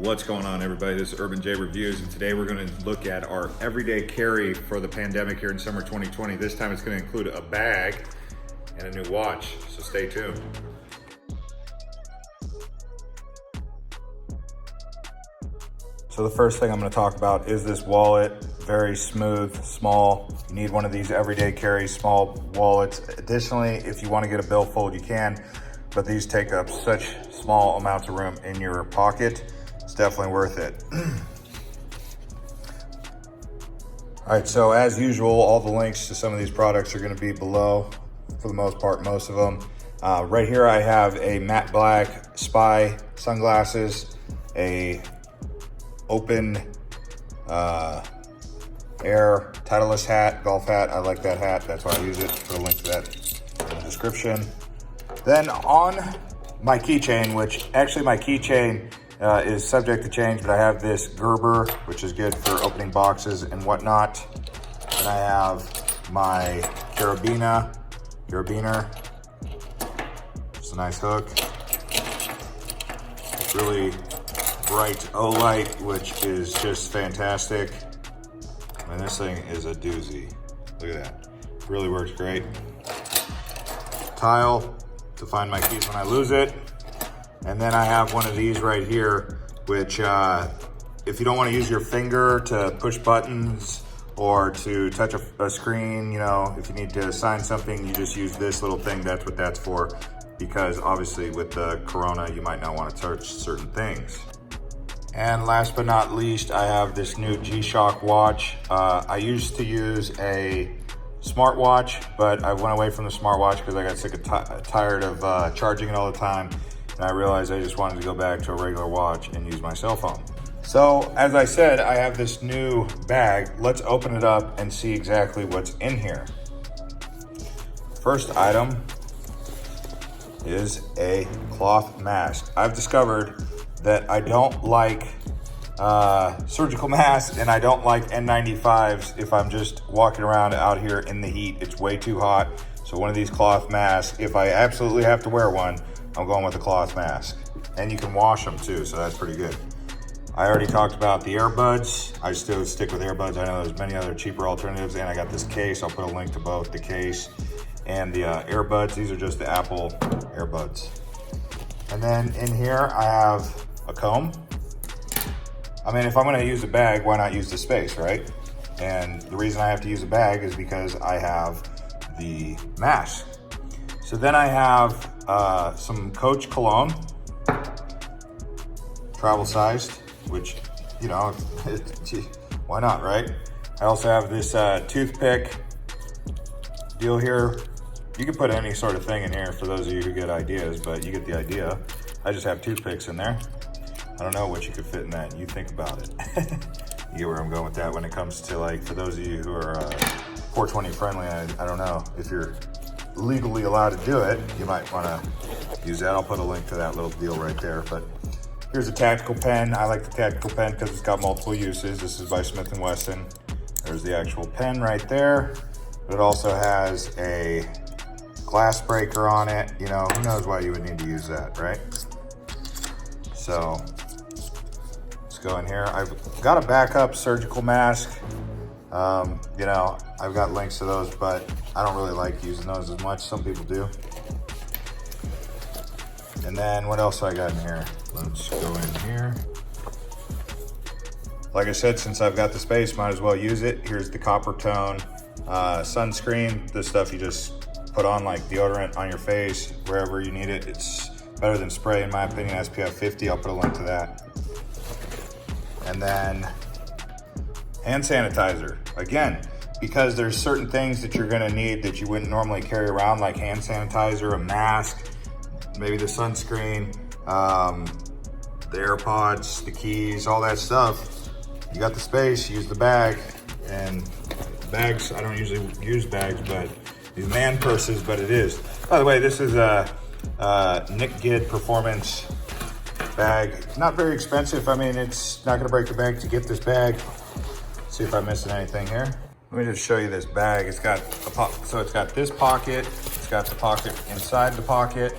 What's going on, everybody? This is Urban J Reviews, and today we're going to look at our everyday carry for the pandemic here in summer 2020. This time it's going to include a bag and a new watch, so stay tuned. So the first thing I'm going to talk about is this wallet. Very smooth, small. You need one of these everyday carry small wallets. Additionally, if you want to get a billfold, you can, but these take up such small amounts of room in your pocket. It's definitely worth it. All right, so as usual, all the links to some of these products are going to be below, for the most part, most of them. Right here I have a matte black Spy sunglasses, a open air Titleist hat, golf hat. I like that hat, that's why I use it. Put a link to that in the description. Then on my keychain, which actually my keychain is subject to change, but I have this Gerber, which is good for opening boxes and whatnot. And I have my carabiner. It's a nice hook. Really bright O-light, which is just fantastic. I mean, this thing is a doozy. Look at that. Really works great. Tile to find my keys when I lose it. And then I have one of these right here, which if you don't want to use your finger to push buttons or to touch a screen, you know, if you need to sign something, you just use this little thing. That's what that's for, because obviously with the corona, you might not want to touch certain things. And last but not least, I have this new G-Shock watch. I used to use a smartwatch, but I went away from the smartwatch because I got sick of tired of charging it all the time. And I realized I just wanted to go back to a regular watch and use my cell phone. So as I said, I have this new bag. Let's open it up and see exactly what's in here. First item is a cloth mask. I've discovered that I don't like surgical masks, and I don't like N95s if I'm just walking around out here in the heat. It's way too hot. So one of these cloth masks, if I absolutely have to wear one, I'm going with a cloth mask. And you can wash them too, so that's pretty good. I already talked about the earbuds. I still stick with earbuds. I know there's many other cheaper alternatives, and I got this case. I'll put a link to both the case and the earbuds. These are just the Apple earbuds. And then in here, I have a comb. I mean, if I'm gonna use a bag, why not use the space, right? And the reason I have to use a bag is because I have the mask. So then I have some Coach cologne, travel sized, which, you know, why not, right? I also have this toothpick deal here. You can put any sort of thing in here for those of you who get ideas, but you get the idea. I just have toothpicks in there. I don't know what you could fit in that. You think about it. You get where I'm going with that when it comes to, like, for those of you who are 420 friendly, I don't know if you're legally allowed to do it. You might want to use that. I'll put a link to that little deal right there. But here's a tactical pen. I like the tactical pen because it's got multiple uses. This is by Smith & Wesson. There's the actual pen right there. But it also has a glass breaker on it. You know, who knows why you would need to use that, right? So let's go in here. I've got a backup surgical mask. You know, I've got links to those, but I don't really like using those as much. Some people do. And then what else I got in here? Let's go in here. Like I said, since I've got the space, might as well use it. Here's the copper tone sunscreen. This stuff you just put on like deodorant on your face, wherever you need it. It's better than spray, in my opinion. SPF 50, I'll put a link to that. And then hand sanitizer. Again, because there's certain things that you're gonna need that you wouldn't normally carry around, like hand sanitizer, a mask, maybe the sunscreen, the AirPods, the keys, all that stuff. You got the space, use the bag. And bags, I don't usually use bags, but these man purses, but it is. By the way, this is a Nick Gidd Performance bag. Not very expensive. I mean, it's not gonna break the bank to get this bag. Let's see if I'm missing anything here. Let me just show you this bag. It's got a so it's got this pocket. It's got the pocket inside the pocket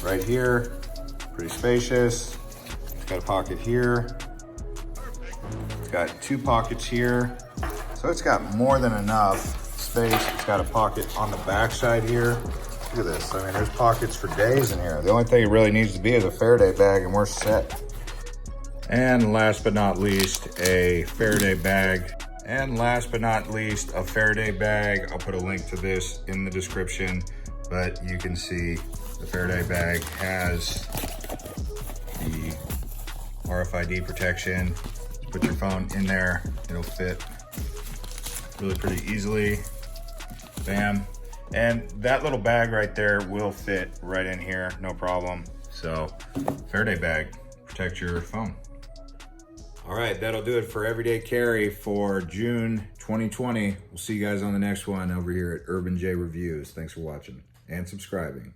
right here. Pretty spacious. It's got a pocket here. It's got 2 pockets here. So it's got more than enough space. It's got a pocket on the back side here. Look at this. I mean, there's pockets for days in here. The only thing it really needs to be is a Faraday bag and we're set. And last but not least, a Faraday bag. And last but not least, a Faraday bag. I'll put a link to this in the description, but you can see the Faraday bag has the RFID protection. Put your phone in there, it'll fit really pretty easily. Bam. And that little bag right there will fit right in here, no problem. So, Faraday bag, protect your phone. All right, that'll do it for Everyday Carry for June 2020. We'll see you guys on the next one over here at Urban J Reviews. Thanks for watching and subscribing.